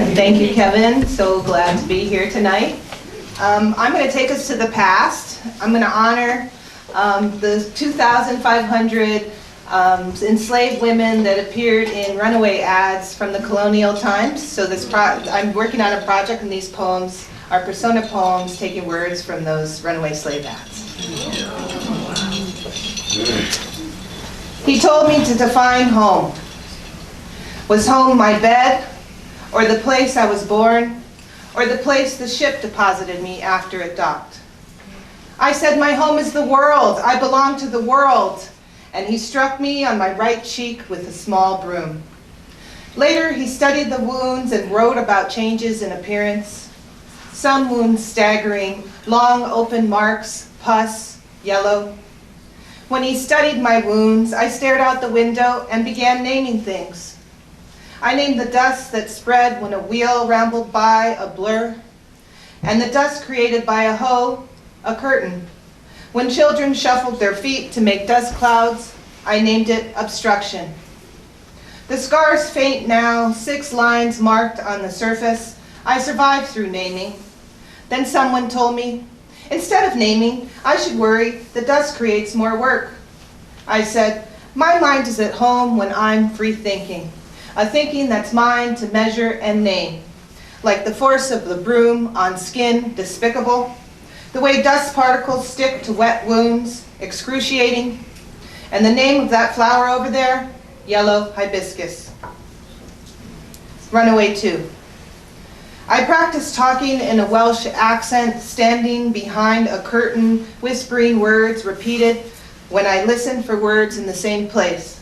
Thank you, Kevin. So glad to be here tonight. I'm going to take us to the past. I'm going to honor the 2,500 enslaved women that appeared in runaway ads from the colonial times. So I'm working on a project, and these poems are persona poems taking words from those runaway slave ads. He told me to define home. Was home my bed, or the place I was born, or the place the ship deposited me after it docked? I said, my home is the world. I belong to the world. And he struck me on my right cheek with a small broom. Later, he studied the wounds and wrote about changes in appearance. Some wounds staggering, long open marks, pus, yellow. When he studied my wounds, I stared out the window and began naming things. I named the dust that spread when a wheel rambled by, a blur, and the dust created by a hoe, a curtain. When children shuffled their feet to make dust clouds, I named it obstruction. The scars faint now, 6 lines marked on the surface. I survived through naming. Then someone told me, instead of naming, I should worry, the dust creates more work. I said, my mind is at home when I'm free thinking. A thinking that's mine to measure and name, like the force of the broom on skin, despicable, the way dust particles stick to wet wounds, excruciating, and the name of that flower over there, yellow hibiscus. Runaway 2. I practiced talking in a Welsh accent, standing behind a curtain, whispering words repeated when I listened for words in the same place.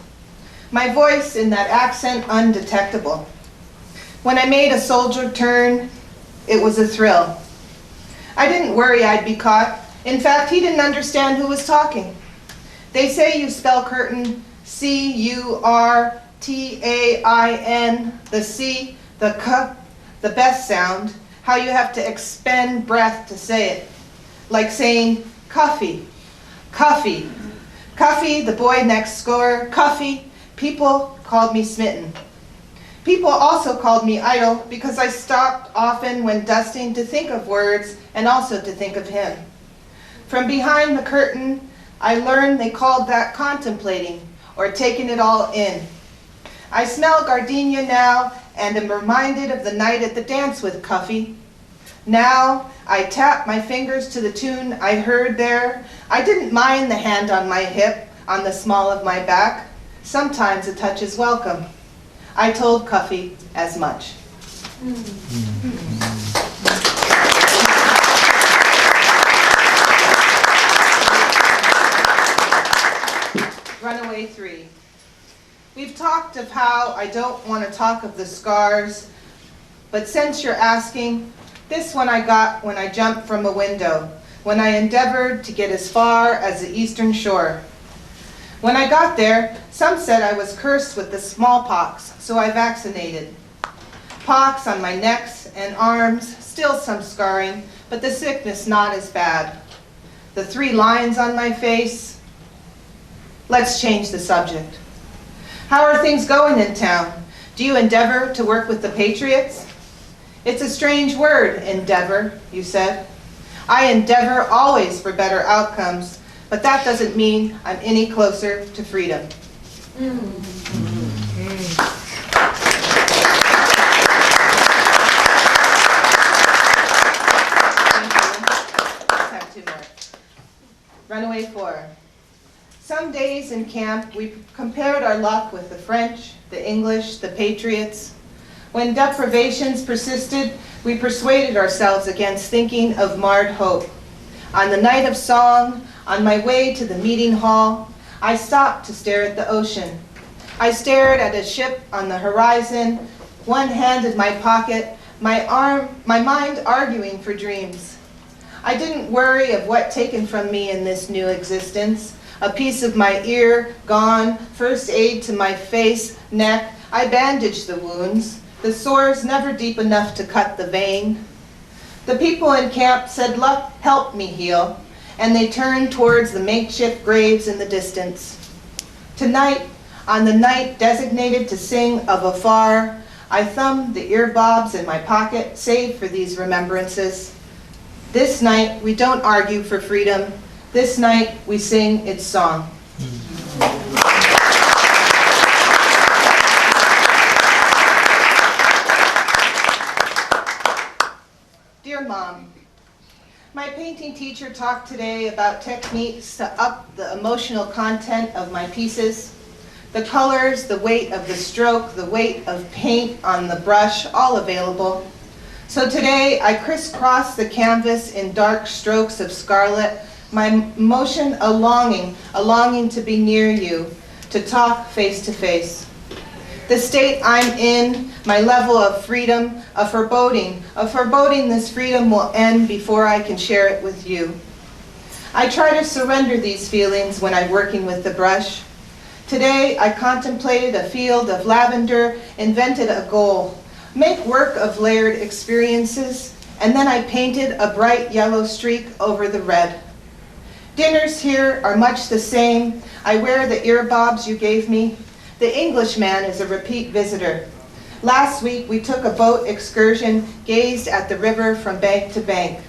My voice in that accent undetectable. When I made a soldier turn, it was a thrill. I didn't worry I'd be caught. In fact, he didn't understand who was talking. They say you spell curtain C-U-R-T-A-I-N, the C, the K, the best sound, how you have to expend breath to say it. Like saying coffee, coffee, coffee, the boy next score, coffee. People called me smitten. People also called me idle because I stopped often when dusting to think of words and also to think of him. From behind the curtain, I learned they called that contemplating or taking it all in. I smell gardenia now and am reminded of the night at the dance with Cuffy. Now I tap my fingers to the tune I heard there. I didn't mind the hand on my hip, on the small of my back. Sometimes a touch is welcome. I told Cuffy as much. Runaway 3. We've talked of how I don't want to talk of the scars, but since you're asking, this one I got when I jumped from a window, when I endeavored to get as far as the eastern shore. When I got there, some said I was cursed with the smallpox, so I vaccinated. Pox on my necks and arms, still some scarring, but the sickness not as bad. The 3 lines on my face. Let's change the subject. How are things going in town? Do you endeavor to work with the patriots? It's a strange word, endeavor, you said. I endeavor always for better outcomes, but that doesn't mean I'm any closer to freedom. Let's have 2 more. Runaway 4. Some days in camp, we compared our luck with the French, the English, the Patriots. When deprivations persisted, we persuaded ourselves against thinking of marred hope. On the night of song, on my way to the meeting hall, I stopped to stare at the ocean. I stared at a ship on the horizon, one hand in my pocket, my mind arguing for dreams. I didn't worry of what taken from me in this new existence. A piece of my ear gone, first aid to my face, neck. I bandaged the wounds, the sores never deep enough to cut the vein. The people in camp said luck helped me heal, and they turned towards the makeshift graves in the distance. Tonight, on the night designated to sing of afar, I thumb the earbobs in my pocket, save for these remembrances. This night, we don't argue for freedom. This night, we sing its song. Dear Mom, my painting teacher talked today about techniques to up the emotional content of my pieces. The colors, the weight of the stroke, the weight of paint on the brush, all available. So today I crisscross the canvas in dark strokes of scarlet, my emotion a longing to be near you, to talk face to face. The state I'm in, my level of freedom, a foreboding this freedom will end before I can share it with you. I try to surrender these feelings when I'm working with the brush. Today I contemplated a field of lavender, invented a goal, make work of layered experiences, and then I painted a bright yellow streak over the red. Dinners here are much the same. I wear the earbobs you gave me. The Englishman is a repeat visitor. Last week we took a boat excursion, gazed at the river from bank to bank.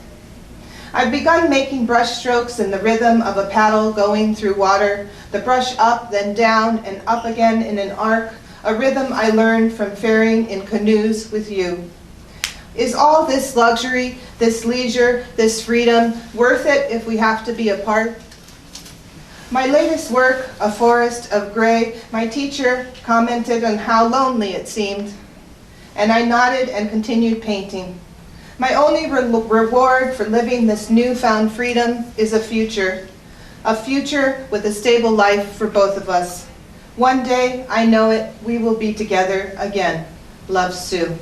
I've begun making brush strokes in the rhythm of a paddle going through water, the brush up, then down, and up again in an arc, a rhythm I learned from ferrying in canoes with you. Is all this luxury, this leisure, this freedom worth it if we have to be apart? My latest work, A Forest of Gray, my teacher commented on how lonely it seemed, and I nodded and continued painting. My only reward for living this newfound freedom is a future with a stable life for both of us. One day, I know it, we will be together again. Love, Sue.